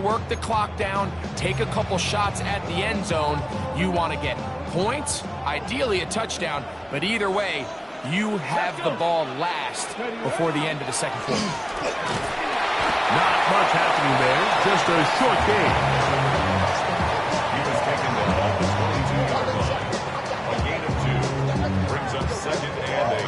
work the clock down, take a couple shots at the end zone. You want to get points, ideally a touchdown, but either way, you have the ball last before the end of the second quarter. Not much happening there, just a short game. He was taken down at the 22-yard line. A gain of 2 brings up 2nd and 8.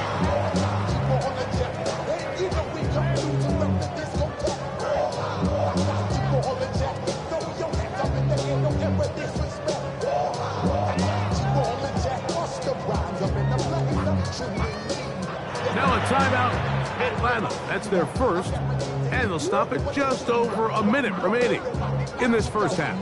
Now a timeout, Atlanta. That's their first, and they'll stop it just over a minute remaining in this first half.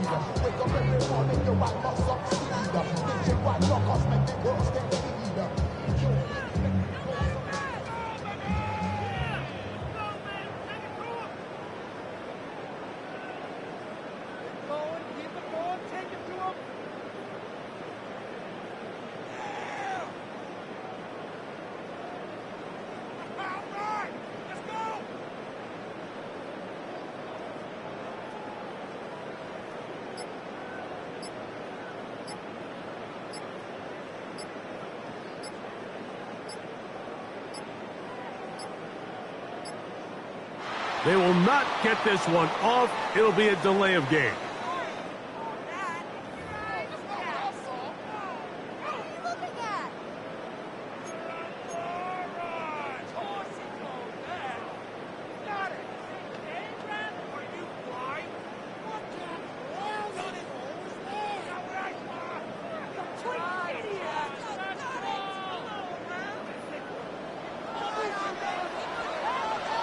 They will not get this one off. It'll be a delay of game.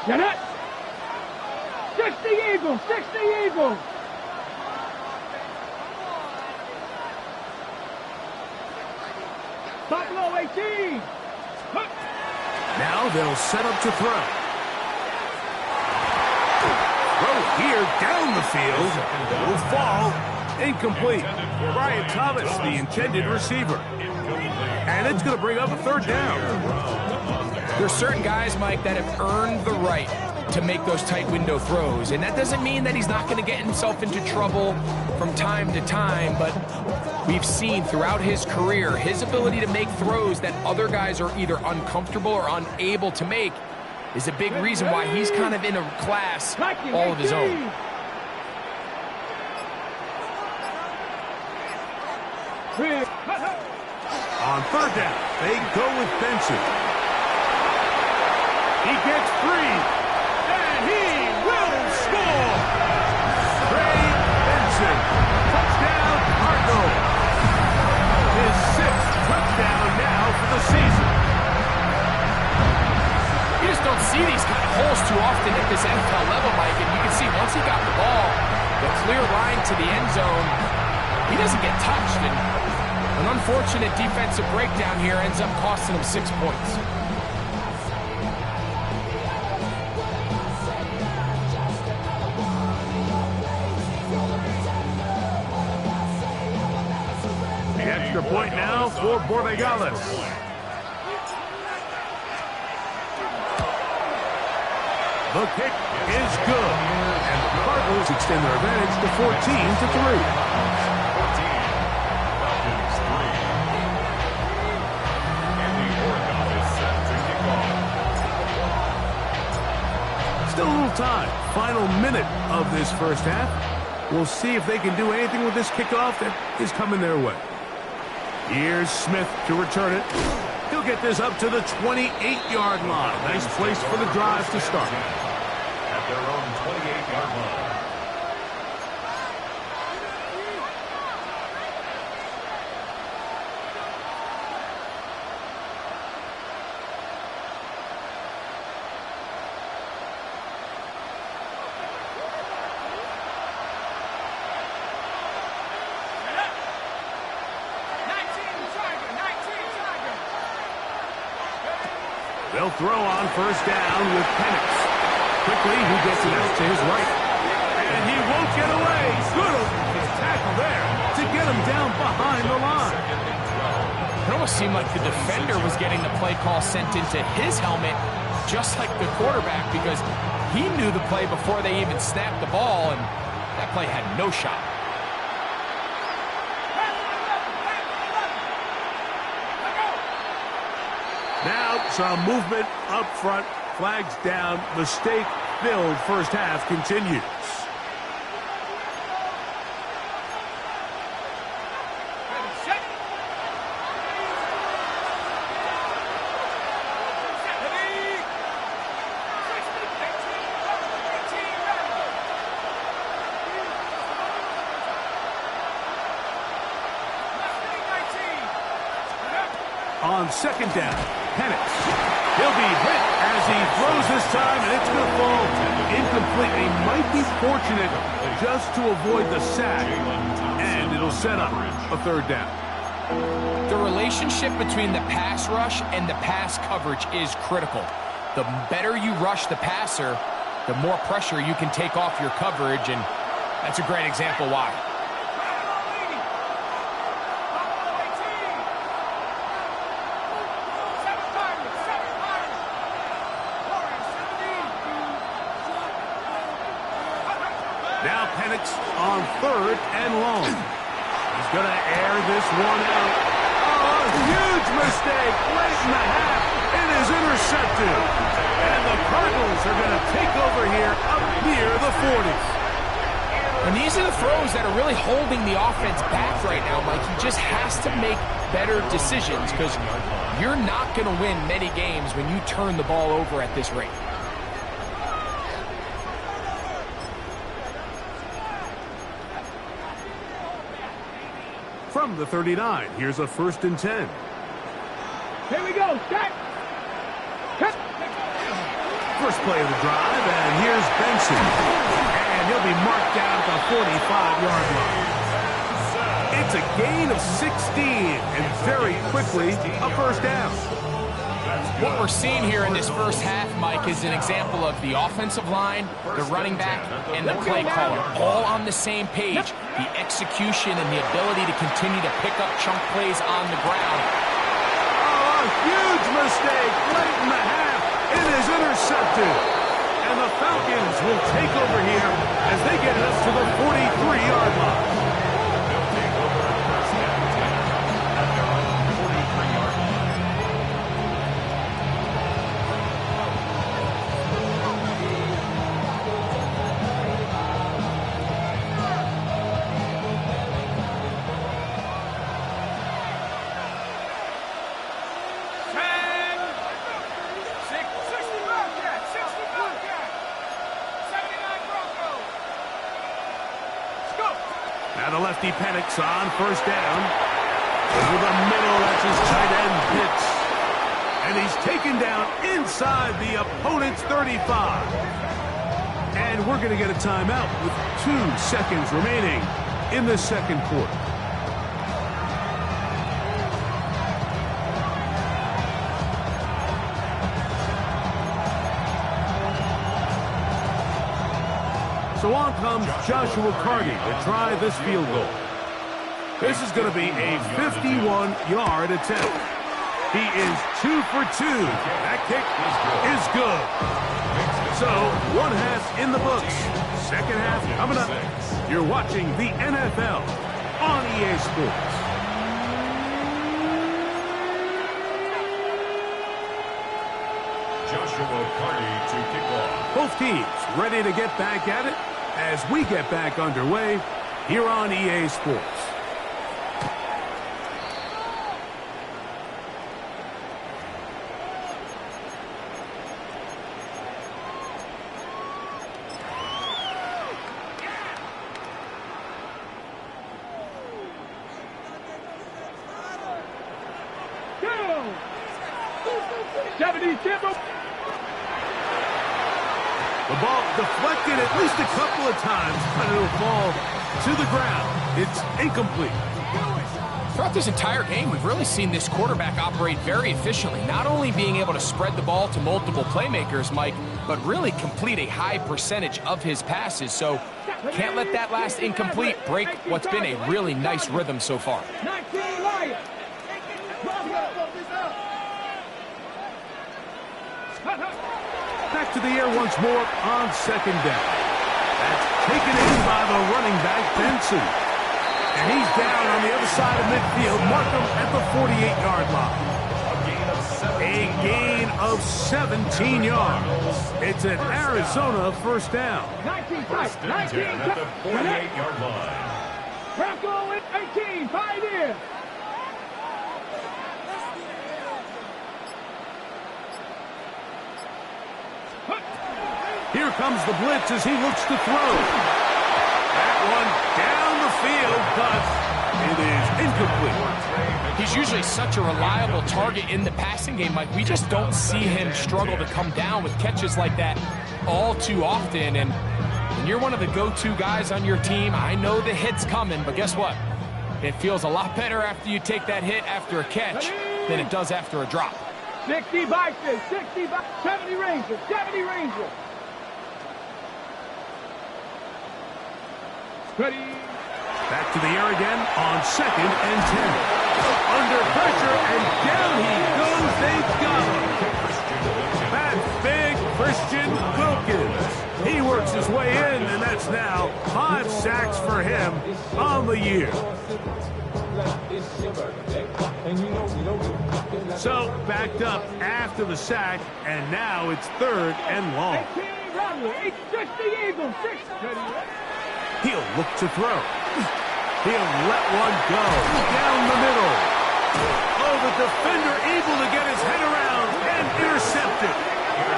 Get it! 60 Eagles! 60 Eagles! Buffalo 18! Now they'll set up to throw. Throw here down the field. Will fall. Incomplete. Brian Thomas, the intended receiver. And it's going to bring up a 3rd down. There's certain guys, Mike, that have earned the right to make those tight window throws. And that doesn't mean that he's not going to get himself into trouble from time to time, but we've seen throughout his career his ability to make throws that other guys are either uncomfortable or unable to make is a big reason why he's kind of in a class all of his own. On 3rd down, they go with Benson. He gets free, and he will score! Trey Benson, touchdown Cardinals. His 6th touchdown now for the season. You just don't see these kind of holes too often at this NFL level, Mike, and you can see once he got the ball, the clear line to the end zone, he doesn't get touched, and an unfortunate defensive breakdown here ends up costing him 6 points. Extra point now for Borregales. The kick is good, and the Cardinals extend their advantage to 14-3. 14. Falcons 3. And the Oregon is set to kick off. Still a little time. Final minute of this first half. We'll see if they can do anything with this kickoff that is coming their way. Here's Smith to return it. He'll get this up to the 28-yard line. Nice place for the drive to start. At their own 28-yard line. They'll throw on 1st down with Penix. Quickly, he gets it out to his right. And he won't get away. Good tackle there to get him down behind the line. It almost seemed like the defender was getting the play call sent into his helmet, just like the quarterback, because he knew the play before they even snapped the ball. And That play had no shot. Now some movement up front. Flags down. Mistake-filled first half continues. On second down, Penix. He'll be hit as he throws this time, and it's going to fall incomplete. He might be fortunate just to avoid the sack, and it'll set up a third down. The relationship between the pass rush and the pass coverage is critical. The better you rush the passer, the more pressure you can take off your coverage, and that's a great example why. Now Penix on third and long. He's going to air this one out. Oh, huge mistake late in the half. It is intercepted. And the Cardinals are going to take over here up near the 40s. And these are the throws that are really holding the offense back right now, Mike. He just has to make better decisions because you're not going to win many games when you turn the ball over at this rate. From the 39, here's a 1st and 10. Here we go. Set. Cut. First play of the drive, and here's Benson. And he'll be marked down at the 45-yard line. It's a gain of 16, and very quickly, a first down. What we're seeing here in this first half, Mike, is an example of the offensive line, the running back, and the play caller all on the same page. The execution and the ability to continue to pick up chunk plays on the ground. Oh, a huge mistake late in the half. It is intercepted. And the Falcons will take over here as they get us to the 43-yard line. Now the lefty Penix on first down. Over the middle, that's his tight end Pitts. And he's taken down inside the opponent's 35. And we're going to get a timeout with 2 seconds remaining in the second quarter. So on comes Joshua Carty to try this field goal. This is going to be a 51-yard attempt. He is 2 for 2. That kick is good. So, 1 half in the books. Second half coming up. You're watching the NFL on EA Sports. Joshua Carty to kick off. Both teams ready to get back at it as we get back underway here on EA Sports. Go. 70 Timber. The ball deflected at least a couple of times, but it'll fall to the ground. It's incomplete. Throughout this entire game, we've really seen this quarterback operate very efficiently, not only being able to spread the ball to multiple playmakers, Mike, but really complete a high percentage of his passes. So can't let that last incomplete break what's been a really nice rhythm so far. 19 Lions. Back to the air once more on second down. That's taken in by the running back, Benson. And he's down on the other side of midfield. Mark him at the 48-yard line. A gain of 17 yards. It's an Arizona first down. 19 First and 10 at the 48-yard line. Bronco with 18, 5 in. Here comes the blitz as he looks to throw. That one down the field, but it is incomplete. He's usually such a reliable target in the passing game, Mike. We just don't see him struggle to come down with catches like that all too often. And when you're one of the go-to guys on your team, I know the hit's coming, but guess what? It feels a lot better after you take that hit after a catch than it does after a drop. 60 Bison, 60 Bison, 70 Rangers, 70 Rangers. Ready. Back to the air again on 2nd and 10. Under pressure, and down he goes. They've got him. That's big Christian Wilkins. He works his way in, and that's now 5 sacks for him on the year. So, backed up after the sack, and now it's 3rd and long. 18 Rodley, 60 Eagles, 60. He'll look to throw. He'll let one go down the middle. Oh, the defender able to get his head around and intercept it.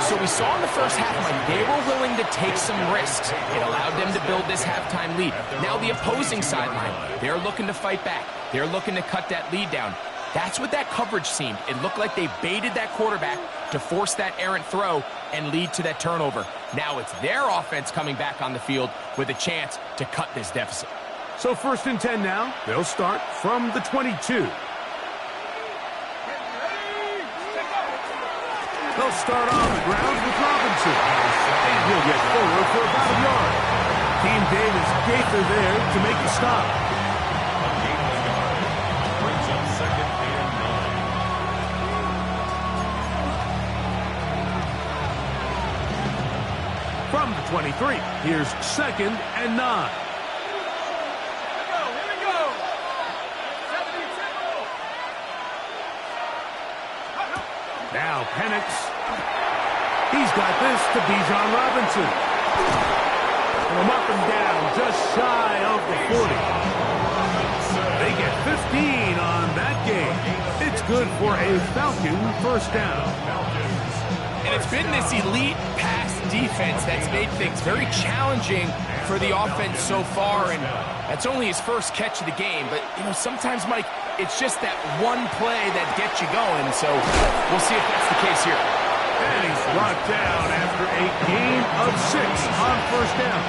So we saw in the first half, Mike, they were willing to take some risks. It allowed them to build this halftime lead. Now the opposing sideline, they're looking to fight back. They're looking to cut that lead down. That's what that coverage seemed. It looked like they baited that quarterback to force that errant throw and lead to that turnover. Now it's their offense coming back on the field with a chance to cut this deficit. So 1st and 10 now. They'll start from the 22. They'll start on the ground with Robinson. And he'll get forward for about a yard. Team Davis Gaither there to make the stop. A gain of a yard. Brings up 2nd and 9. From the 23, here's 2nd and 9. Now Penix. He's got this to Bijan Robinson. We'll mark him down just shy of the 40. They get 15 on that game. It's good for a Falcon first down. And it's been this elite pass defense that's made things very challenging for the offense so far, and that's only his first catch of the game. But, you know, sometimes, Mike, it's just that one play that gets you going, so we'll see if that's the case here. And he's brought down after a gain of 6 on first down.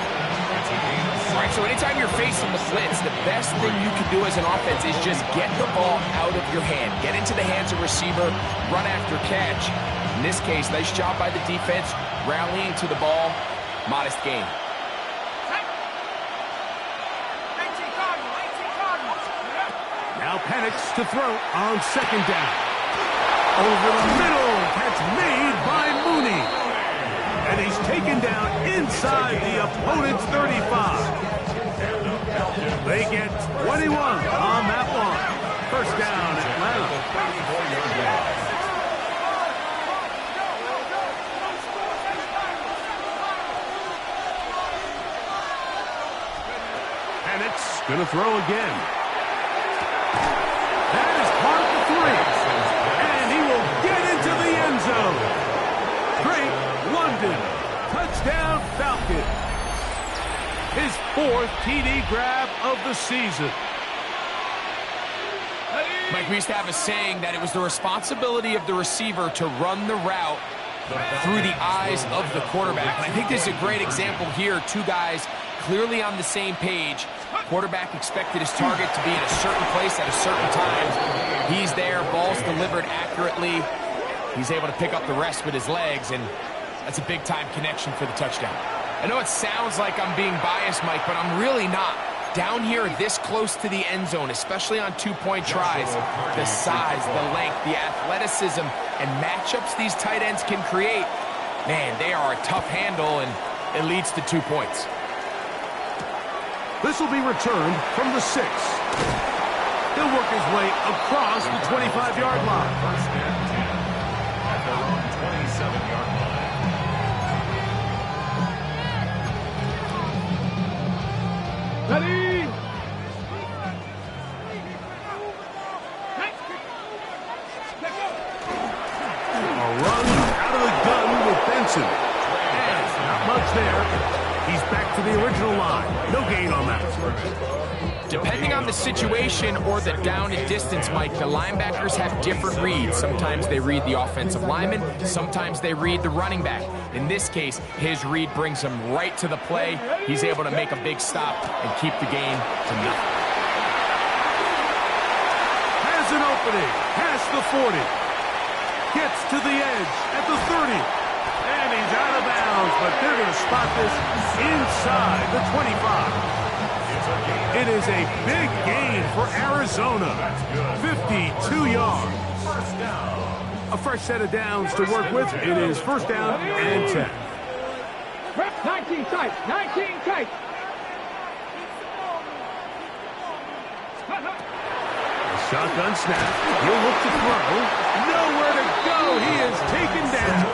All right, so anytime you're facing the blitz, the best thing you can do as an offense is just get the ball out of your hand. Get into the hands of receiver, run after catch. In this case, nice job by the defense, rallying to the ball, modest gain. Now Penix to throw on 2nd down. Over the middle, catch made by Mooney. And he's taken down inside the opponent's 35. They get 21 on that one. First down, Atlanta. Penix gonna throw again. That is part of the 3. And he will get into the end zone. Drake London. Touchdown Falcon. His 4th TD grab of the season. Mike, we used to have a saying that it was the responsibility of the receiver to run the route through the eyes of the quarterback. And I think this is a great example here. 2 guys clearly on the same page. Quarterback expected his target to be in a certain place at a certain time. He's there, ball's delivered accurately. He's able to pick up the rest with his legs, and that's a big-time connection for the touchdown. I know it sounds like I'm being biased, Mike, but I'm really not. Down here this close to the end zone, especially on 2-point tries, the size, the length, the athleticism, and matchups these tight ends can create, man, they are a tough handle, and it leads to 2 points. This will be returned from the 6. He'll work his way across the 25-yard line. First and 10 at their own 27-yard line. Ready? A run out of the gun with Benson. And not much there. He's back to the original line. No gain on that. Depending on the situation or the down and distance, Mike, the linebackers have different reads. Sometimes they read the offensive lineman. Sometimes they read the running back. In this case, his read brings him right to the play. He's able to make a big stop and keep the game to nothing. Has an opening. Past the 40. Gets to the edge at the 30. And he's out of bounds, but they're going to spot this inside the 25. It is a big gain for Arizona. 52 yards. A fresh set of downs to work with. It is first down and 10. 19 tight. 19 tight. Shotgun snap. He'll look to throw. Nowhere to go. He is taken down.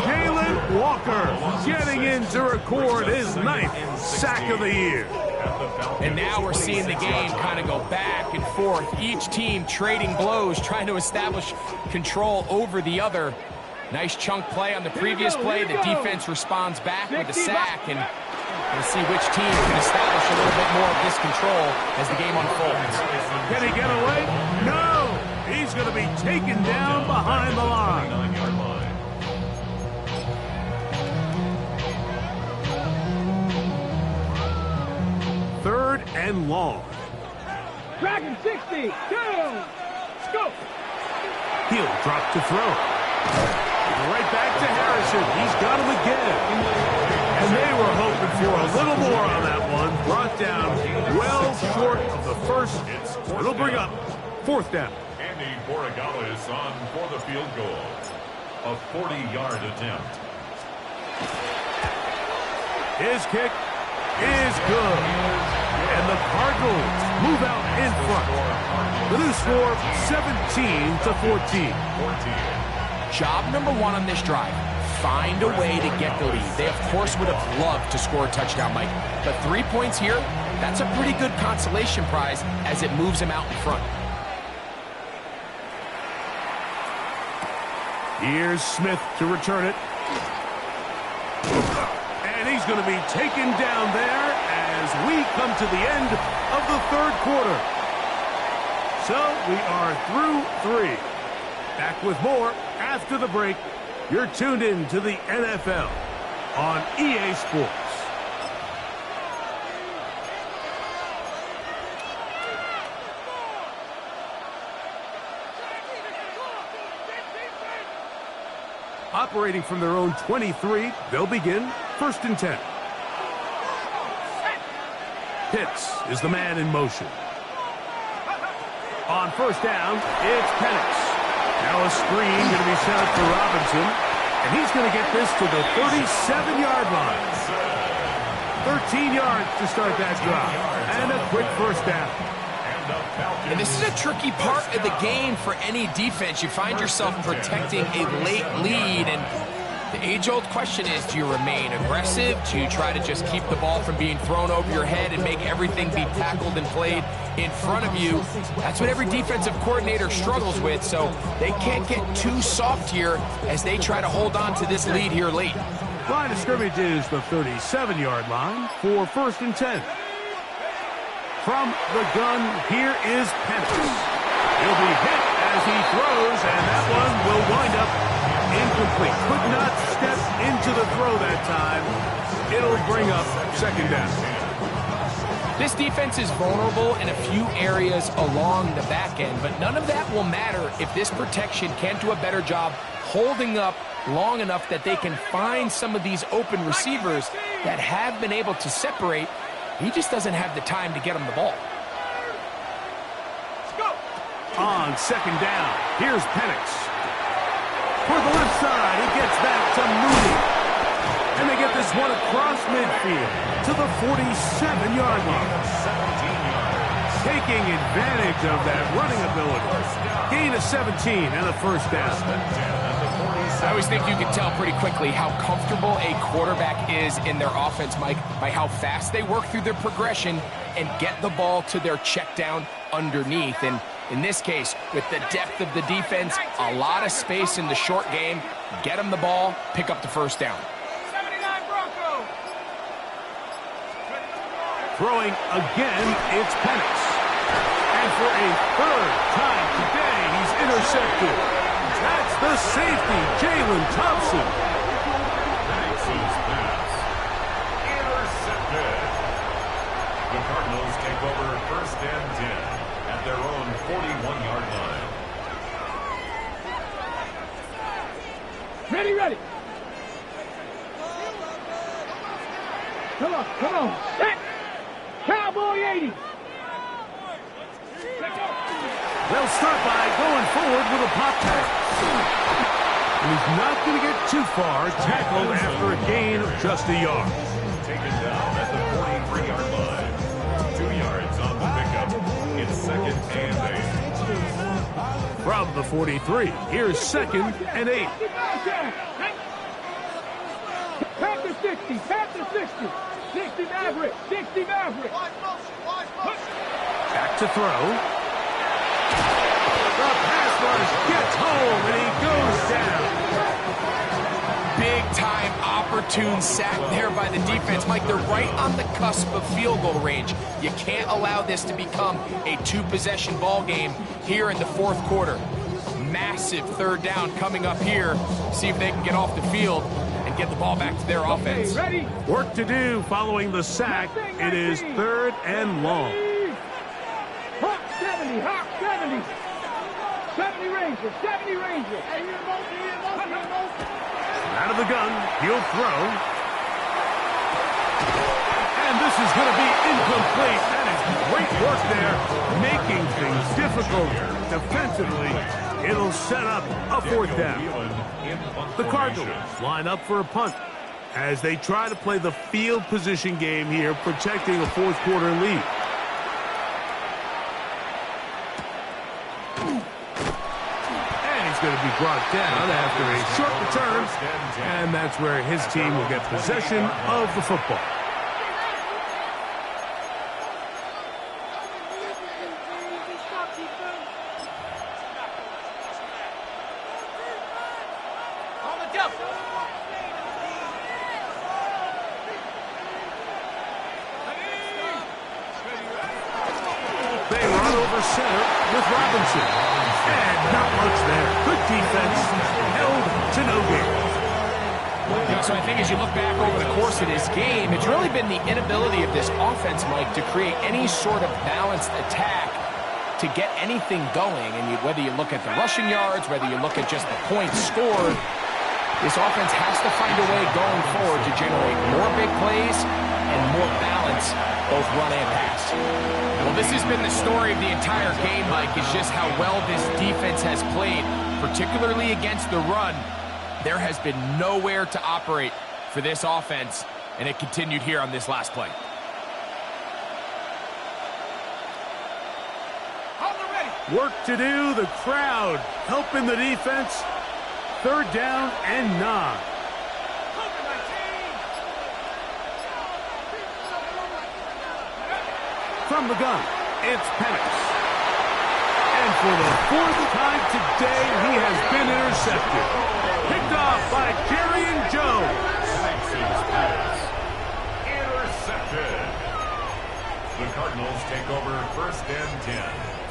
Jalen Walker getting in to record his 9th sack of the year. And now we're seeing the game kind of go back and forth. Each team trading blows, trying to establish control over the other. Nice chunk play on the previous play. The defense responds back with a sack, and we'll see which team can establish a little bit more of this control as the game unfolds. Can he get away? No! He's going to be taken down behind the line. 9-yard line. Third and long. Dragon 60. Down. Scope. He'll drop to throw. Right back to Harrison. He's got him again. And they were hoping for a little more on that one. Brought down well short of the first. It'll bring up fourth down. Andy Borregales on for the field goal. A 40-yard attempt. His kick is good. And the Cardinals move out in front. The new score, 17-14. Job number one on this drive, find a way to get the lead. They, of course, would have loved to score a touchdown, Mike. But 3 points here, that's a pretty good consolation prize as it moves them out in front. Here's Smith to return it. And he's going to be taken down there as we come to the end of the third quarter. So we are through 3. Back with more after the break. You're tuned in to the NFL on EA Sports. Operating from their own 23, they'll begin first and 10. Pitts is the man in motion. On first down, it's Penix. Now a screen going to be set up for Robinson, and he's going to get this to the 37-yard line. 13 yards to start that drive, and a quick first down. And this is a tricky part of the game for any defense. You find yourself protecting a late lead, and the age-old question is, do you remain aggressive? Do you try to just keep the ball from being thrown over your head and make everything be tackled and played in front of you? That's what every defensive coordinator struggles with, so they can't get too soft here as they try to hold on to this lead here late. Line of scrimmage is the 37-yard line for first and 10. From the gun, here is Penix. He'll be hit as he throws, and that one will wind up incomplete. Could not step into the throw that time. It'll bring up second down. This defense is vulnerable in a few areas along the back end, but none of that will matter if this protection can't do a better job holding up long enough that they can find some of these open receivers that have been able to separate. He just doesn't have the time to get him the ball. On second down, here's Penix. For the left side, he gets back to Mooney. And they get this one across midfield to the 47-yard line. 17 yards. Taking advantage of that running ability. Gain of 17 and a first down. I always think you can tell pretty quickly how comfortable a quarterback is in their offense, Mike, by how fast they work through their progression and get the ball to their check down underneath. And in this case, with the depth of the defense, a lot of space in the short game, get them the ball, pick up the first down. 79 Broncos. Throwing again, it's Penix. And for a third time today, he's intercepted. That's the safety, Jalen Thompson. Penix's pass. Intercepted. The Cardinals take over first and 10 at their own 41-yard line. Ready, ready. Come on. Set. Cowboy 80. They'll start by going forward with a pop pass. And he's not going to get too far, tackled after a gain of just a yard. Taken down at the 43-yard line. 2 yards on the pickup. It's second and 8. From the 43, here's second and 8. Panther 60. 60 Maverick. 60 Maverick. Back to throw. The pass rush gets home, and he goes down. Big-time opportune sack there by the defense. Mike, they're right on the cusp of field goal range. You can't allow this to become a two-possession ball game here in the fourth quarter. Massive third down coming up here. See if they can get off the field and get the ball back to their offense. Ready? Work to do following the sack. It is third and long. Hawk 70. 70 Rangers. Out of the gun, he'll throw. And this is going to be incomplete. That is great work there, making things difficult defensively. It'll set up a fourth down. The Cardinals line up for a punt as they try to play the field position game here, protecting a fourth quarter lead. Going to be brought down after a short return, and that's where his team will get possession of the football. They run over center with Robinson. And not much there. Good defense, held to no gain. So I think as you look back over the course of this game, it's really been the inability of this offense, Mike, to create any sort of balanced attack to get anything going. And whether you look at the rushing yards, whether you look at just the points scored, this offense has to find a way going forward to generate more big plays and more balance, both run and pass. Well, this has been the story of the entire game, Mike, is just how well this defense has played, particularly against the run. There has been nowhere to operate for this offense, and it continued here on this last play. Work to do, the crowd helping the defense. Third down and 9. From the gun, it's Penix. And for the fourth time today, he has been intercepted. Picked off by Jerry Jones. Penix's pass. Intercepted. The Cardinals take over first and 10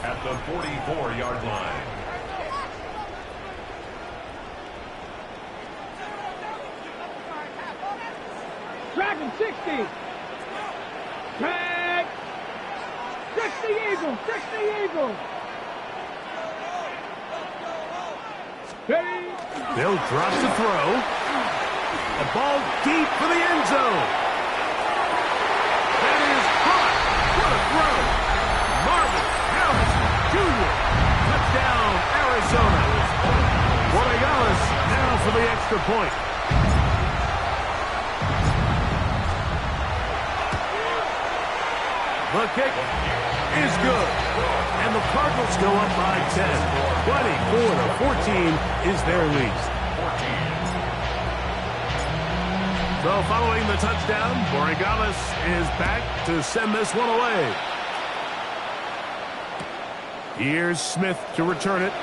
at the 44-yard line. Dragon 60. Drag. 60 Eagles. Ready. They'll drop to throw. A ball deep for the end zone. That is caught. What a throw. Marvin Harrison Jr. Touchdown, Arizona. Borregales now for the extra point. The kick is good. And the Cardinals go up by 10. 24-14 is their lead. So following the touchdown, Borregales is back to send this one away. Here's Smith to return it.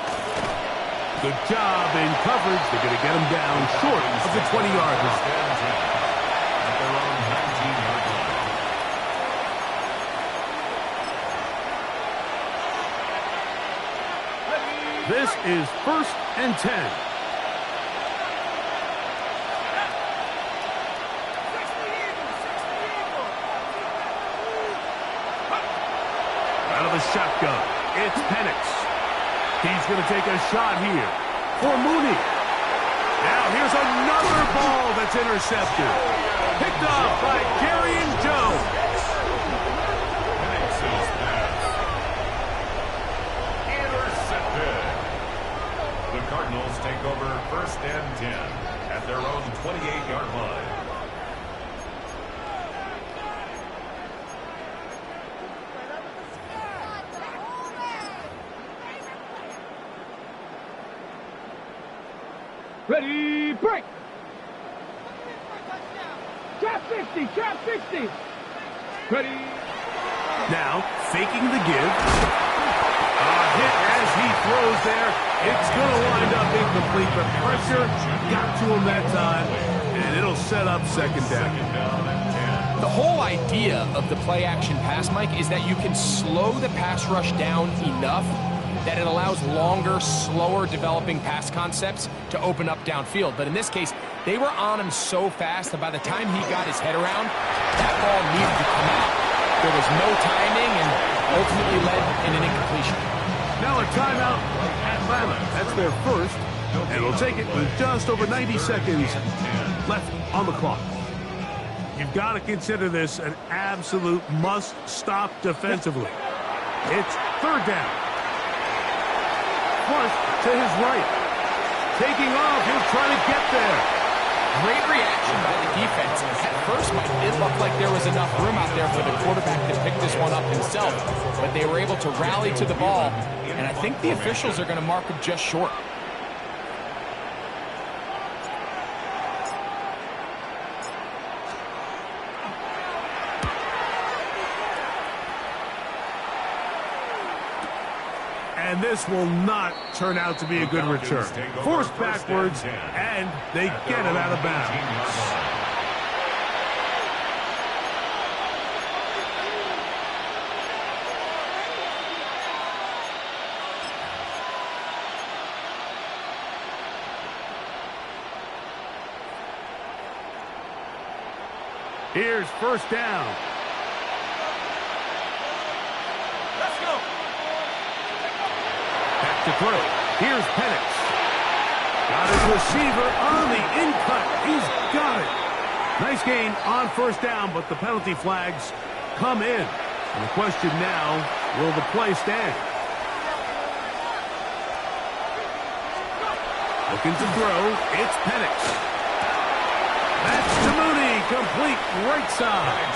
Good job in coverage. They're going to get him down short of the 20-yard line. At their own 19-yard line. This is 1st and 10. Out of the shotgun, it's Penix. He's going to take a shot here for Mooney. Now here's another ball that's intercepted. Picked up by Darian Jones. Penix's pass. Intercepted. The Cardinals take over 1st and 10 at their own 28-yard line. Ready, break! Trap 60, trap 60! Ready! Now, faking the give. A hit as he throws there. It's going to wind up incomplete. The pressure got to him that time, and it'll set up 2nd down. The whole idea of the play-action pass, Mike, is that you can slow the pass rush down enough that it allows longer, slower developing pass concepts to open up downfield. But in this case, they were on him so fast that by the time he got his head around, that ball needed to come out. There was no timing and ultimately led in an incompletion. Now a timeout, Atlanta. That's their first, and they'll take it with just over 90 seconds left on the clock. You've got to consider this an absolute must-stop defensively. It's 3rd down. Flush to his right. Taking off, he'll try to get there. Great reaction by the defense. At first, Mike, it looked like there was enough room out there for the quarterback to pick this one up himself, but they were able to rally to the ball, and I think the officials are going to mark him just short. And this will not turn out to be a good return. Forced backwards, and they get it out of bounds. Here's 1st down. To throw. Here's Penix. Got his receiver on the in-cut. He's got it. Nice gain on 1st down, but the penalty flags come in. And the question now, will the play stand? Looking to throw. It's Penix. That's to Mooney. Complete right side.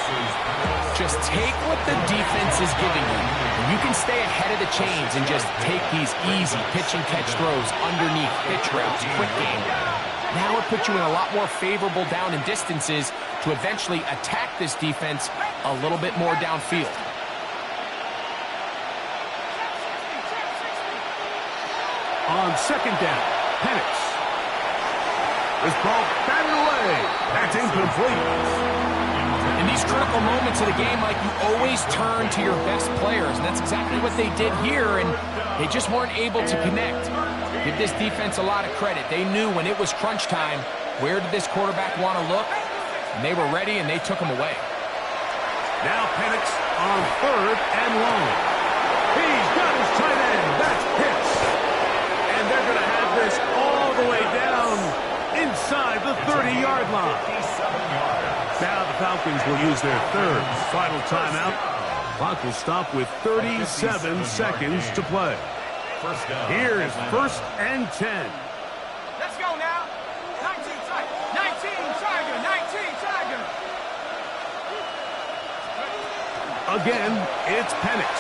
Just take what the defense is giving you. You can stay ahead of the chains and just take these easy pitch and catch throws underneath, pitch routes, quick game. Now it puts you in a lot more favorable down and distances to eventually attack this defense a little bit more downfield. On 2nd down, Penix. This ball batted away. That's incomplete. In these critical moments of the game, Mike, you always turn to your best players, and that's exactly what they did here, and they just weren't able to connect. Give this defense a lot of credit. They knew when it was crunch time, where did this quarterback want to look, and they were ready, and they took him away. Now Penix on 3rd and long. He's got his tight end. That's Pitts. And they're going to have this all the way down inside the 30-yard line. Now the Falcons will use their 3rd final timeout. Clock will stop with 37 seconds to play. Here's 1st and 10. Let's go now. 19 Tiger, 19 Tiger, 19 Tiger. Again, it's Penix.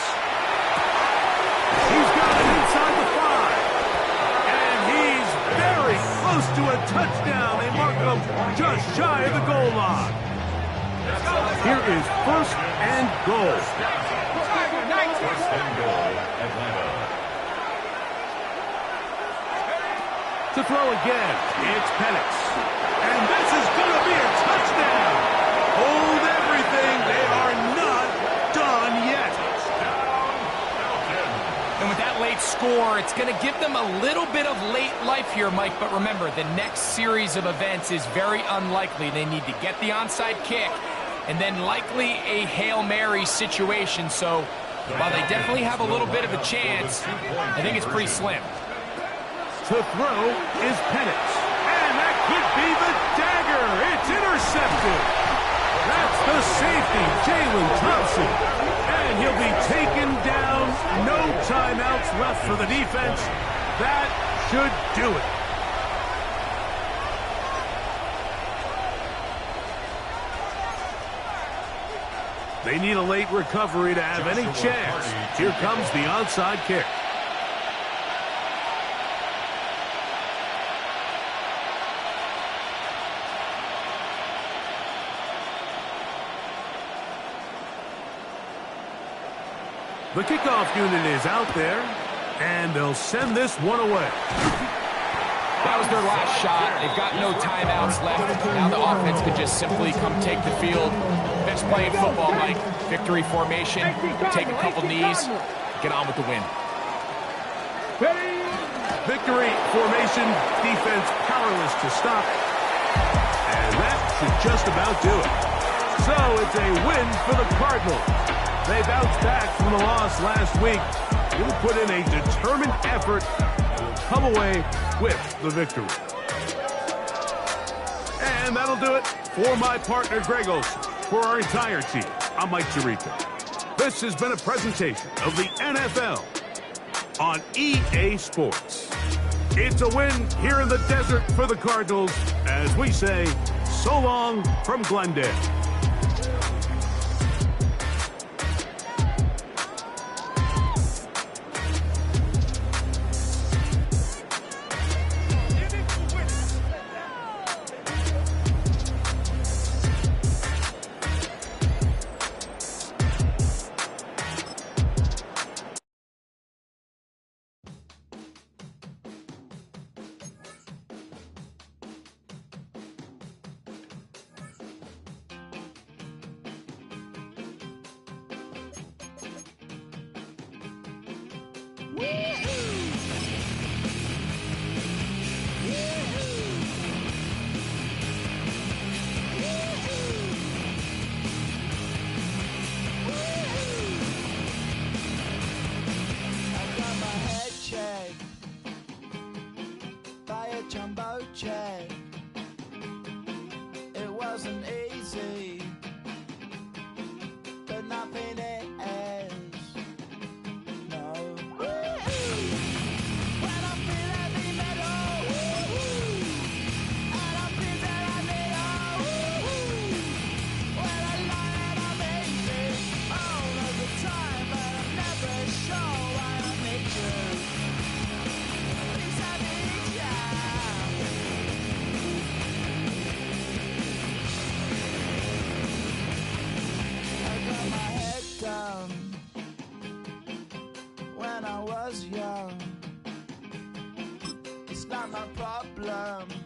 He's got it inside the 5. And he's very close to a touchdown. They mark him just shy of the goal line. Here is first and goal. First and goal, Atlanta. To throw again, it's Penix. And this is going to be a touchdown. Hold everything. They are not done yet. And with that late score, it's going to give them a little bit of late life here, Mike. But remember, the next series of events is very unlikely. They need to get the onside kick and then likely a Hail Mary situation. So while they definitely have a little bit of a chance, I think it's pretty slim. To throw is Penix. And that could be the dagger. It's intercepted. That's the safety, Jalen Thompson. And he'll be taken down. No timeouts left for the defense. That should do it. They need a late recovery to have any chance. Here comes the onside kick. The kickoff unit is out there, and they'll send this one away. That was their last shot. They've got no timeouts left. Now the offense could just simply come take the field. Best play in football, Mike. Victory formation, take a couple knees, get on with the win. Victory formation, defense powerless to stop. And that should just about do it. So it's a win for the Cardinals. They bounced back from the loss last week. They'll put in a determined effort and will come away with the victory. And that'll do it for my partner, Greg Olson. For our entire team, I'm Mike Tirico. This has been a presentation of the NFL on EA Sports. It's a win here in the desert for the Cardinals as we say, so long from Glendale. Jumbo jet. It wasn't easy, but nothing is. No. When I feel heavy metal, and I feel that I need when I lie and I'm easy all of the time, but I'm never sure why I need you. Please I need you. When I was young, it's not my problem.